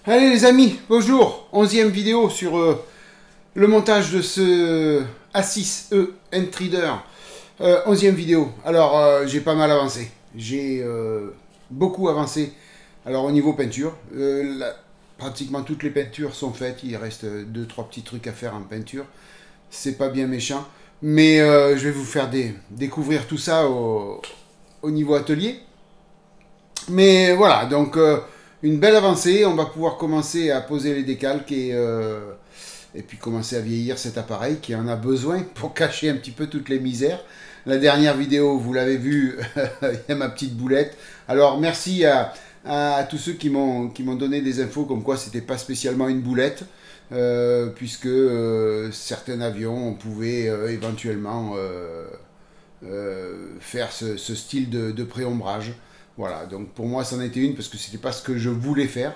Allez les amis, bonjour, 11e vidéo sur le montage de ce A6E N-Treader. 11e vidéo, alors j'ai pas mal avancé, j'ai beaucoup avancé. Alors au niveau peinture, pratiquement toutes les peintures sont faites, il reste 2-3 petits trucs à faire en peinture. C'est pas bien méchant, mais je vais vous faire découvrir tout ça au niveau atelier. Mais voilà, donc une belle avancée, on va pouvoir commencer à poser les décalques et puis commencer à vieillir cet appareil qui en a besoin pour cacher un petit peu toutes les misères. La dernière vidéo, vous l'avez vu, il y a ma petite boulette. Alors merci à tous ceux qui m'ont donné des infos comme quoi c'était pas spécialement une boulette, puisque certains avions on pouvait éventuellement faire ce style de pré-ombrage. Voilà, donc pour moi, c'en était une parce que c'était pas ce que je voulais faire.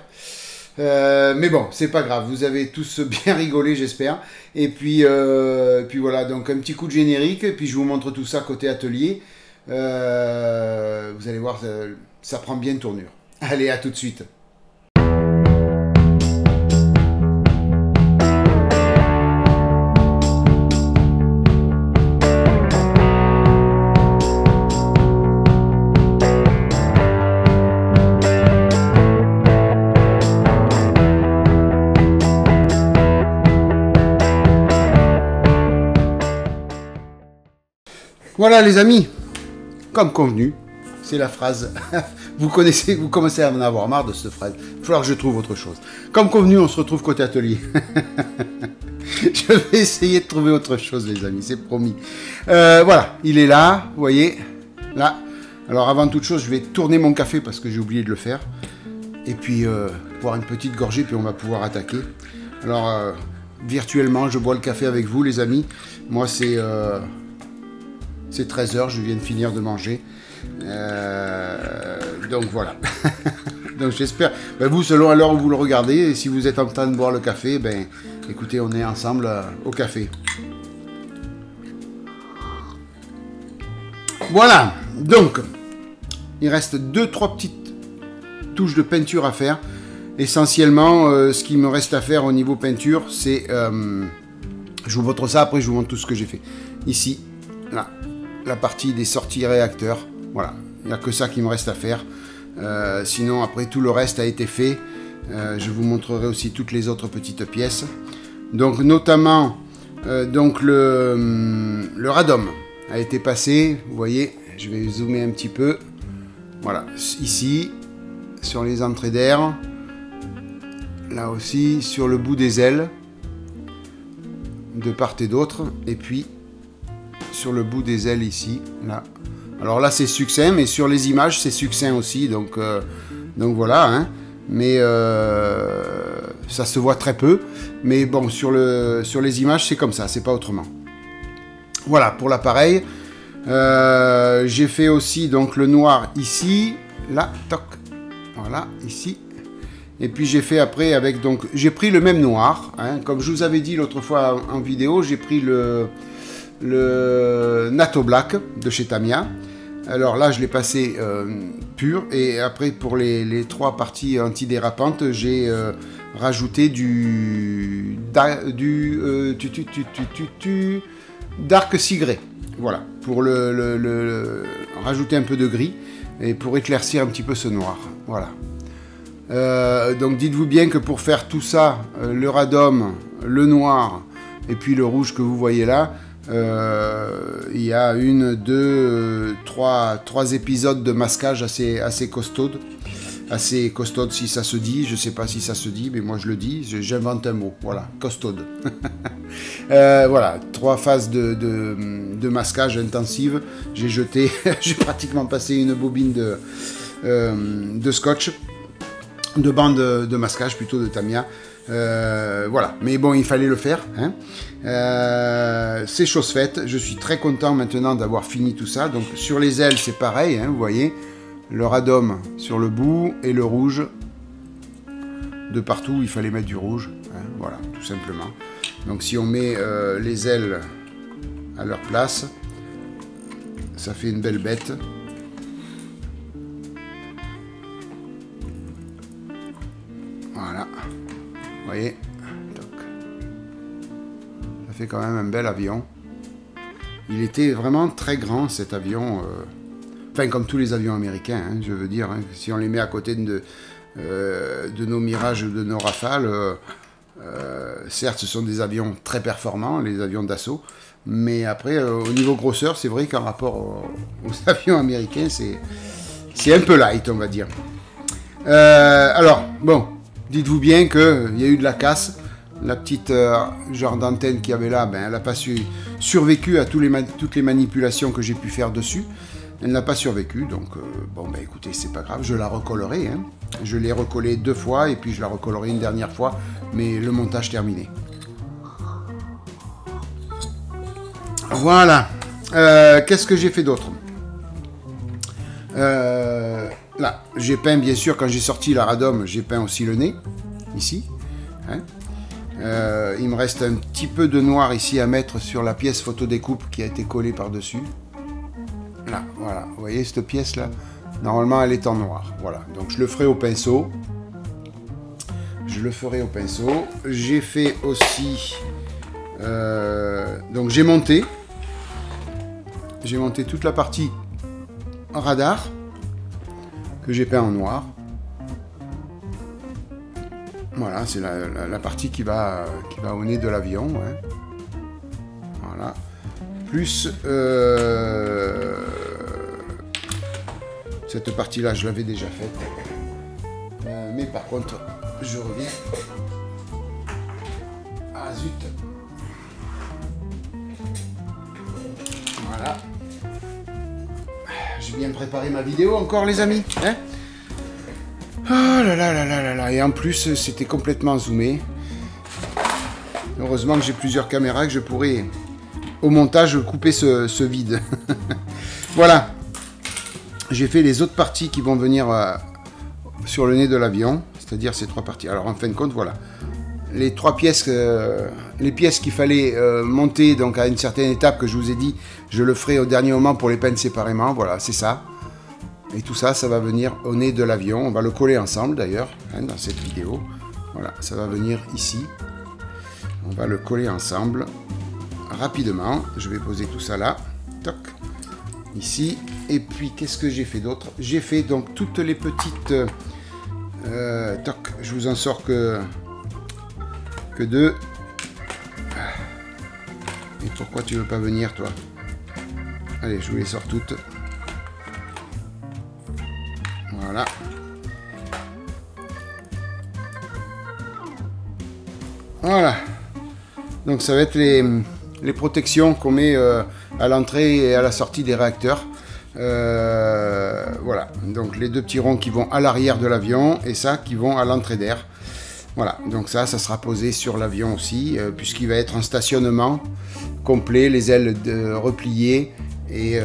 Mais bon, c'est pas grave, vous avez tous bien rigolé, j'espère. Et puis voilà, donc un petit coup de générique, et puis je vous montre tout ça côté atelier. Vous allez voir, ça prend bien tournure. Allez, à tout de suite. Voilà les amis, comme convenu, c'est la phrase, vous commencez à en avoir marre de cette phrase, il va falloir que je trouve autre chose. Comme convenu, on se retrouve côté atelier. Je vais essayer de trouver autre chose les amis, c'est promis. Voilà, il est là, vous voyez, là. Alors avant toute chose, je vais tourner mon café parce que j'ai oublié de le faire. Et puis, boire une petite gorgée, puis on va pouvoir attaquer. Alors, virtuellement, je bois le café avec vous les amis. Moi c'est 13 h, je viens de finir de manger. Donc voilà. Donc j'espère, vous selon l'heure où vous le regardez, et si vous êtes en train de boire le café, écoutez, on est ensemble au café. Voilà, donc il reste 2-3 petites touches de peinture à faire. Essentiellement, ce qui me reste à faire au niveau peinture, c'est... je vous montre ça, après je vous montre tout ce que j'ai fait. Ici, là. La partie des sorties réacteurs, voilà, il n'y a que ça qui me reste à faire, sinon après tout le reste a été fait. Je vous montrerai aussi toutes les autres petites pièces, donc notamment donc le radome a été passé, vous voyez, je vais zoomer un petit peu, voilà, ici sur les entrées d'air, là aussi sur le bout des ailes de part et d'autre, et puis sur le bout des ailes ici, là. Alors là c'est succinct, mais sur les images c'est succinct aussi, donc voilà, hein. Mais ça se voit très peu, mais bon, sur les images c'est comme ça, c'est pas autrement. Voilà pour l'appareil. J'ai fait aussi donc le noir ici, là, toc, voilà, ici. Et puis j'ai fait après avec, donc j'ai pris le même noir, hein, comme je vous avais dit l'autre fois en vidéo, j'ai pris le Natto Black de chez Tamiya. Alors là je l'ai passé pur, et après pour les 3 parties antidérapantes j'ai rajouté du Dark Sea Grey, voilà, pour rajouter un peu de gris et pour éclaircir un petit peu ce noir, voilà. Donc dites-vous bien que pour faire tout ça, le radome, le noir et puis le rouge que vous voyez là, il y a 1, 2, 3 épisodes de masquage assez costaudes. Assez costaude si ça se dit, je sais pas si ça se dit, mais moi je le dis, j'invente un mot, voilà, costaude. Voilà, 3 phases de masquage intensive. J'ai jeté, j'ai pratiquement passé une bobine de scotch, de bande de masquage plutôt de Tamiya. Voilà, mais bon, il fallait le faire, hein. C'est chose faite, je suis très content maintenant d'avoir fini tout ça. Donc sur les ailes c'est pareil, hein, vous voyez, le radome sur le bout et le rouge de partout, il fallait mettre du rouge, hein, voilà, tout simplement. Donc si on met les ailes à leur place, ça fait une belle bête. Voilà. Vous voyez. Toc. Ça fait quand même un bel avion. Il était vraiment très grand cet avion. Enfin, comme tous les avions américains, hein, je veux dire. Hein, si on les met à côté de nos Mirage ou de nos Rafales, certes, ce sont des avions très performants, les avions d'assaut. Mais après, au niveau grosseur, c'est vrai qu'en rapport aux avions américains, c'est un peu light, on va dire. Alors, bon, dites-vous bien qu'il y a eu de la casse. La petite genre d'antenne qu'il y avait là, ben, elle n'a pas survécu à toutes les manipulations que j'ai pu faire dessus. Elle n'a pas survécu, donc bon, ben écoutez, c'est pas grave, je la recollerai. Hein. Je l'ai recollée 2 fois et puis je la recollerai une dernière fois, mais le montage terminé. Voilà. Qu'est-ce que j'ai fait d'autre? Là, j'ai peint, bien sûr, quand j'ai sorti la Radome, j'ai peint aussi le nez, ici. Hein. Il me reste un petit peu de noir ici à mettre sur la pièce photodécoupe qui a été collée par-dessus. Là, voilà. Vous voyez cette pièce-là? Normalement, elle est en noir. Voilà. Donc, je le ferai au pinceau. Je le ferai au pinceau. J'ai fait aussi... donc, j'ai monté toute la partie radar que j'ai peint en noir. Voilà, c'est la partie qui va au nez de l'avion. Ouais. Voilà. Plus cette partie-là, je l'avais déjà faite. Mais par contre, je reviens. Ah zut. Voilà. J'ai bien préparé ma vidéo encore, les amis. Hein? Oh là là là là là là. Et en plus, c'était complètement zoomé. Heureusement que j'ai plusieurs caméras que je pourrais, au montage, couper ce vide. Voilà. J'ai fait les autres parties qui vont venir sur le nez de l'avion. C'est-à-dire ces 3 parties. Alors, en fin de compte, voilà. Les 3 pièces, les pièces qu'il fallait monter donc à une certaine étape que je vous ai dit, je le ferai au dernier moment pour les peindre séparément. Voilà, c'est ça. Et tout ça, ça va venir au nez de l'avion. On va le coller ensemble d'ailleurs, hein, dans cette vidéo. Voilà, ça va venir ici. On va le coller ensemble rapidement. Je vais poser tout ça là. Toc. Ici. Et puis, qu'est-ce que j'ai fait d'autre? J'ai fait donc toutes les petites... toc. Je vous en sors que 2. Et pourquoi tu veux pas venir, toi? Allez, je vous les sors toutes. Voilà. Voilà. Donc ça va être les protections qu'on met à l'entrée et à la sortie des réacteurs. Voilà. Donc les 2 petits ronds qui vont à l'arrière de l'avion et ça qui vont à l'entrée d'air. Voilà. Donc ça sera posé sur l'avion aussi, puisqu'il va être en stationnement complet, les ailes repliées et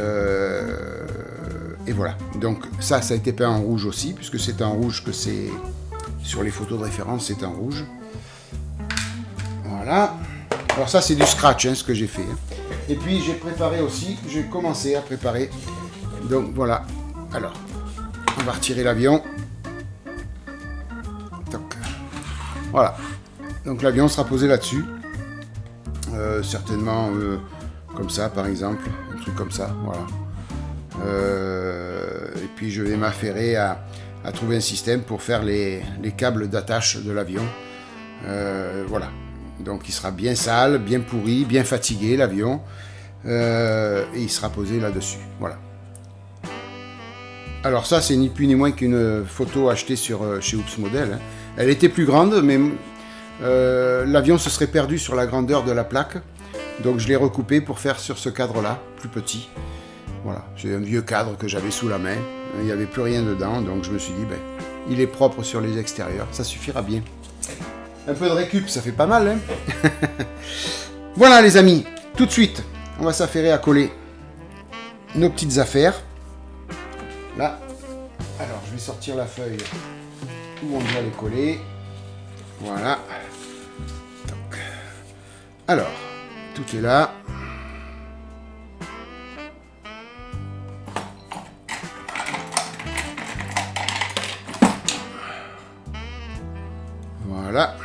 voilà, donc ça a été peint en rouge aussi, puisque c'est en rouge que c'est... Sur les photos de référence, c'est en rouge. Voilà. Alors ça, c'est du scratch, hein, ce que j'ai fait. Et puis, j'ai préparé aussi, j'ai commencé à préparer. Donc, voilà. Alors, on va retirer l'avion. Voilà. Donc, l'avion sera posé là-dessus. Certainement, comme ça, par exemple. Un truc comme ça, voilà. Et puis je vais m'affairer à trouver un système pour faire les câbles d'attache de l'avion. Voilà. Donc il sera bien sale, bien pourri, bien fatigué l'avion. Et il sera posé là-dessus. Voilà. Alors ça, c'est ni plus ni moins qu'une photo achetée chez Oops Model. Hein. Elle était plus grande, mais l'avion se serait perdu sur la grandeur de la plaque. Donc je l'ai recoupé pour faire sur ce cadre-là, plus petit. Voilà, c'est un vieux cadre que j'avais sous la main, il n'y avait plus rien dedans, donc je me suis dit, ben, il est propre sur les extérieurs, ça suffira bien. Un peu de récup, ça fait pas mal, hein. Voilà les amis, tout de suite, on va s'affairer à coller nos petites affaires. Là, alors je vais sortir la feuille où on doit les coller. Voilà. Donc. Alors, tout est là. Voilà.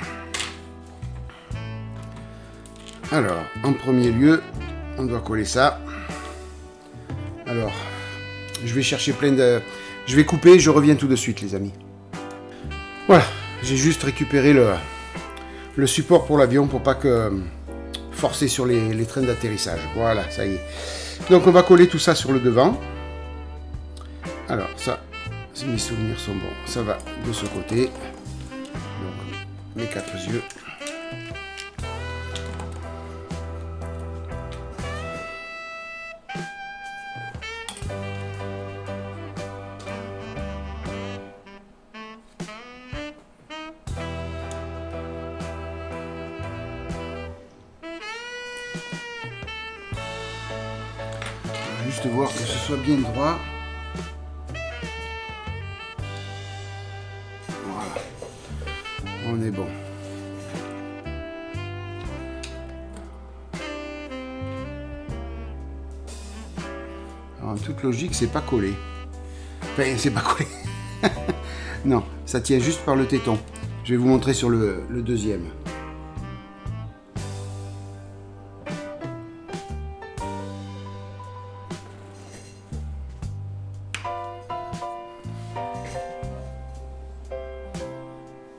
Alors, en premier lieu, on doit coller ça. Alors, je vais chercher plein de... Je vais couper, je reviens tout de suite, les amis. Voilà, j'ai juste récupéré le support pour l'avion pour pas que forcer sur les trains d'atterrissage. Voilà, ça y est. Donc, on va coller tout ça sur le devant. Alors, ça, si mes souvenirs sont bons, ça va de ce côté. Donc, mes 4 yeux. Juste voir que ce soit bien droit. Voilà. On est bon. Alors, en toute logique, c'est pas collé. Enfin, c'est pas collé. Non, ça tient juste par le téton. Je vais vous montrer sur le deuxième.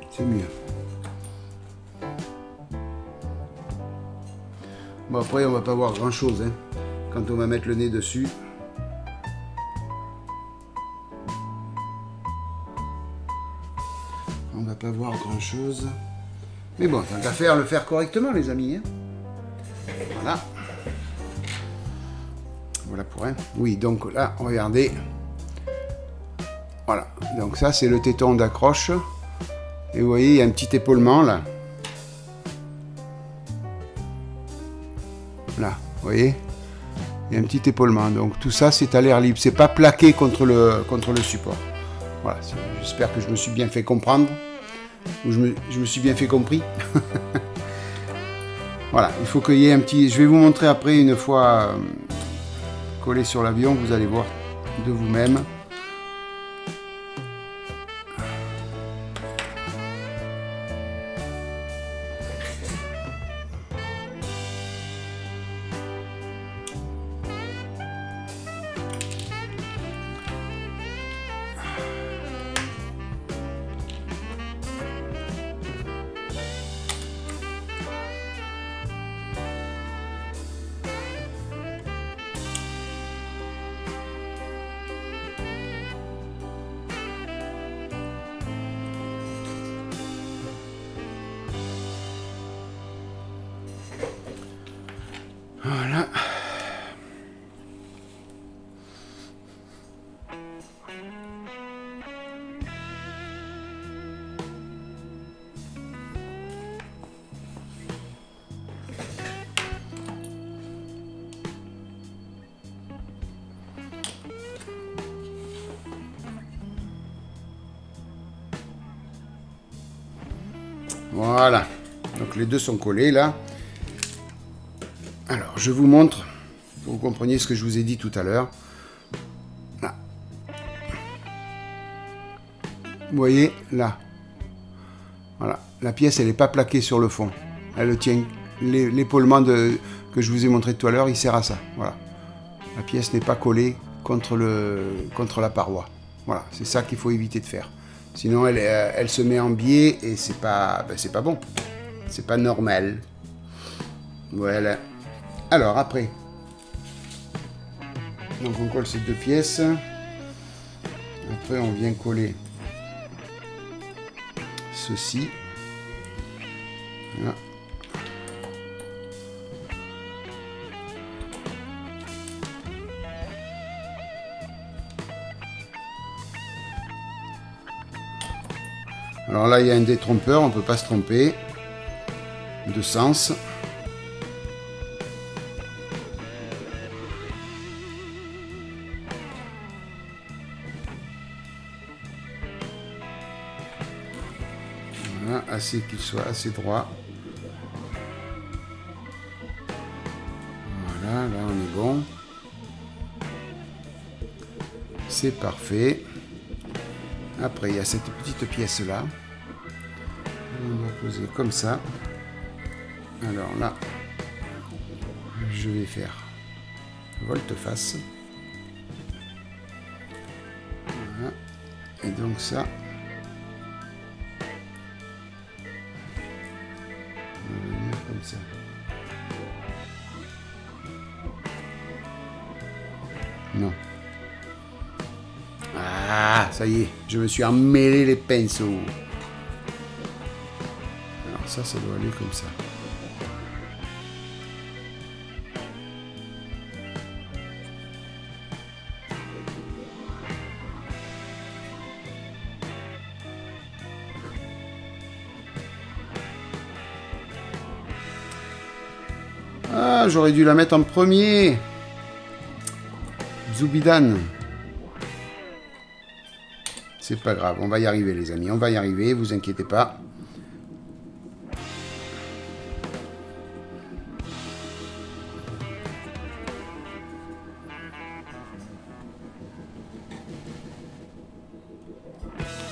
C'est mieux. Bon, après, on va pas voir grand chose hein, quand on va mettre le nez dessus. On va pas voir grand chose. Mais bon, tant qu'à faire, le faire correctement, les amis. Hein. Voilà. Voilà pour un. Oui, donc là, regardez. Voilà. Donc ça, c'est le téton d'accroche. Et vous voyez, il y a un petit épaulement là. Là, vous voyez, il y a un petit épaulement. Donc tout ça, c'est à l'air libre. C'est pas plaqué contre le support. Voilà, j'espère que je me suis bien fait comprendre. Ou je me suis bien fait compris. Voilà, il faut qu'il y ait un petit... Je vais vous montrer après, une fois collé sur l'avion, vous allez voir de vous-même. Voilà. Voilà. Donc les deux sont collés là. Alors, je vous montre, pour que vous compreniez ce que je vous ai dit tout à l'heure. Là. Vous voyez, là. Voilà. La pièce, elle n'est pas plaquée sur le fond. Elle tient, l'épaulement que je vous ai montré tout à l'heure, il sert à ça. Voilà. La pièce n'est pas collée contre la paroi. Voilà, c'est ça qu'il faut éviter de faire. Sinon, elle se met en biais et c'est pas bon. C'est pas normal. Voilà. Alors, après, donc on colle ces deux pièces. Après, on vient coller ceci. Voilà. Alors là, il y a un détrompeur, on ne peut pas se tromper de sens. Voilà, assez qu'il soit assez droit. Voilà, là on est bon. C'est parfait. Après, il y a cette petite pièce là. On poser comme ça. Alors là, je vais faire volte-face. Voilà. Et donc ça, on va venir comme ça. Non. Ah, ça y est, je me suis emmêlé les pinceaux. Alors ça doit aller comme ça. Ah, j'aurais dû la mettre en premier. Zoubidan. C'est pas grave, on va y arriver les amis, on va y arriver, vous inquiétez pas.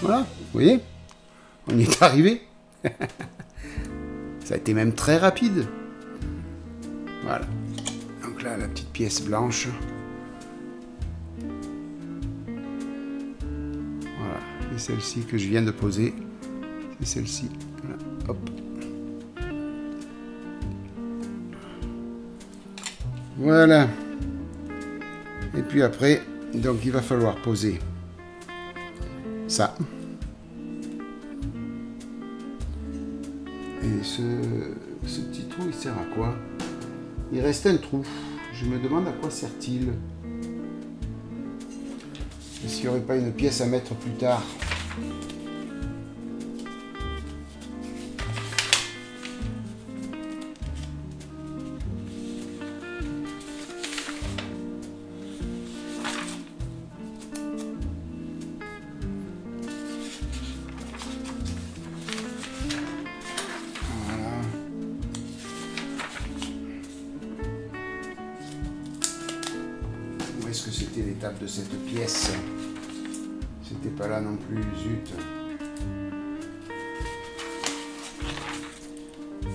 Voilà, vous voyez, on y est arrivé. Ça a été même très rapide. Voilà. Donc là, la petite pièce blanche. Voilà. Et celle-ci que je viens de poser, c'est celle-ci. Voilà. Hop. Voilà. Et puis après, donc il va falloir poser ça. Et ce petit trou, il sert à quoi? Il reste un trou. Je me demande à quoi sert-il. Est-ce qu'il n'y aurait pas une pièce à mettre plus tard? Est-ce que c'était l'étape de cette pièce? C'était pas là non plus, zut.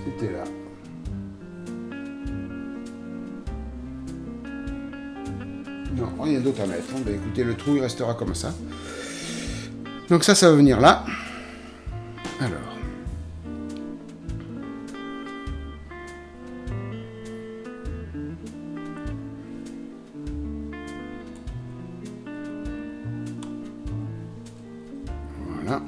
C'était là. Non, rien d'autre à mettre. Ben, écoutez, le trou il restera comme ça. Donc ça va venir là. Alors. Voilà.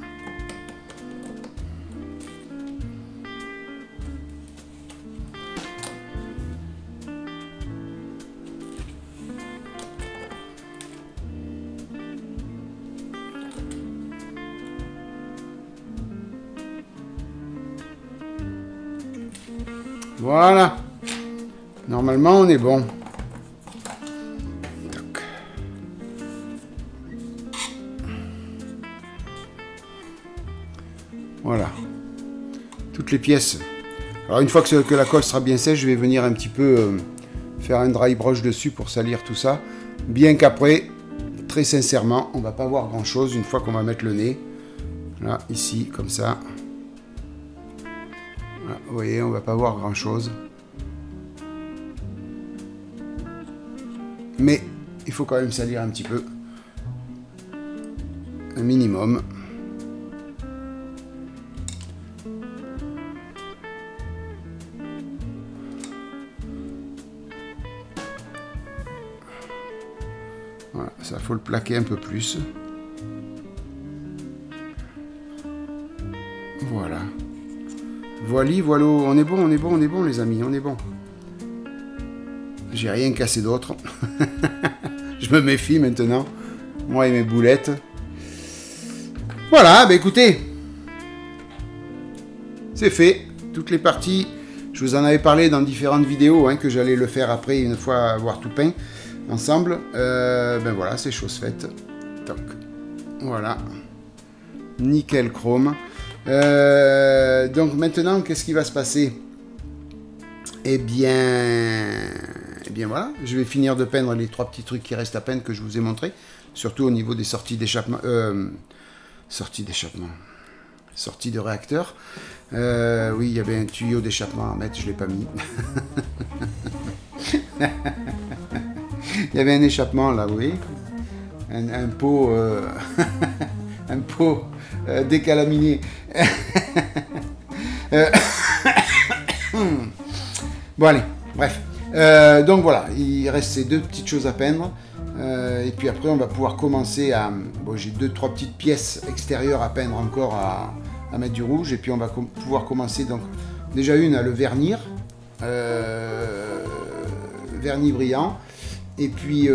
Voilà. Normalement, on est bon. Donc. Voilà. Toutes les pièces. Alors, une fois que la colle sera bien sèche, je vais venir un petit peu faire un dry brush dessus pour salir tout ça. Bien qu'après, très sincèrement, on va pas voir grand-chose une fois qu'on va mettre le nez. Là, ici, comme ça. Voilà, vous voyez, on va pas voir grand chose. Mais il faut quand même salir un petit peu. Un minimum. Voilà, ça faut le plaquer un peu plus. Voilà. Voilà, on est bon, on est bon, on est bon les amis, on est bon. J'ai rien cassé d'autre. Je me méfie maintenant. Moi et mes boulettes. Voilà, bah écoutez. C'est fait. Toutes les parties, je vous en avais parlé dans différentes vidéos, hein, que j'allais le faire après, une fois avoir tout peint ensemble. Ben voilà, c'est chose faite. Donc, voilà. Nickel chrome. Donc maintenant, qu'est-ce qui va se passer? Eh bien voilà, je vais finir de peindre les 3 petits trucs qui restent à peindre que je vous ai montré, surtout au niveau des sorties d'échappement. sortie de réacteur. Oui, il y avait un tuyau d'échappement à mettre, je ne l'ai pas mis. Il y avait un échappement là, oui. Un pot, un pot décalaminé. Bon allez, bref. Donc voilà, il reste ces deux petites choses à peindre. Et puis après, on va pouvoir commencer à... Bon, j'ai 2-3 petites pièces extérieures à peindre encore, à mettre du rouge. Et puis on va pouvoir commencer, donc, déjà une à le vernir. Vernis brillant. Et puis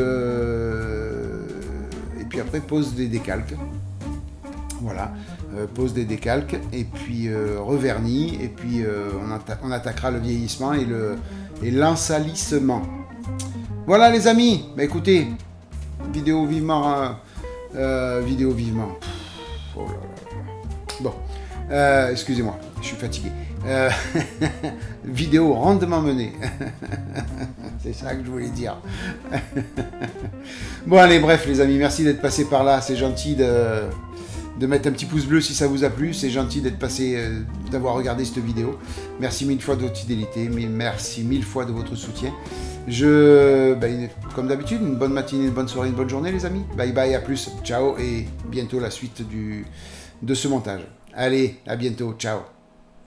après, pose des décalques. Voilà, pose des décalques. Et puis revernis. Et puis on attaquera le vieillissement et l'ensalissement. Voilà les amis, bah écoutez, vidéo vivement. Oh là là. Bon, excusez-moi, je suis fatigué. Vidéo rendement menée. C'est ça que je voulais dire. Bon allez, bref les amis, merci d'être passé par là. C'est gentil de mettre un petit pouce bleu si ça vous a plu. C'est gentil d'être passé, d'avoir regardé cette vidéo. Merci mille fois de votre fidélité, mais merci mille fois de votre soutien. Comme d'habitude, une bonne matinée, une bonne soirée, une bonne journée les amis. Bye bye, à plus, ciao et bientôt la suite de ce montage. Allez, à bientôt, ciao.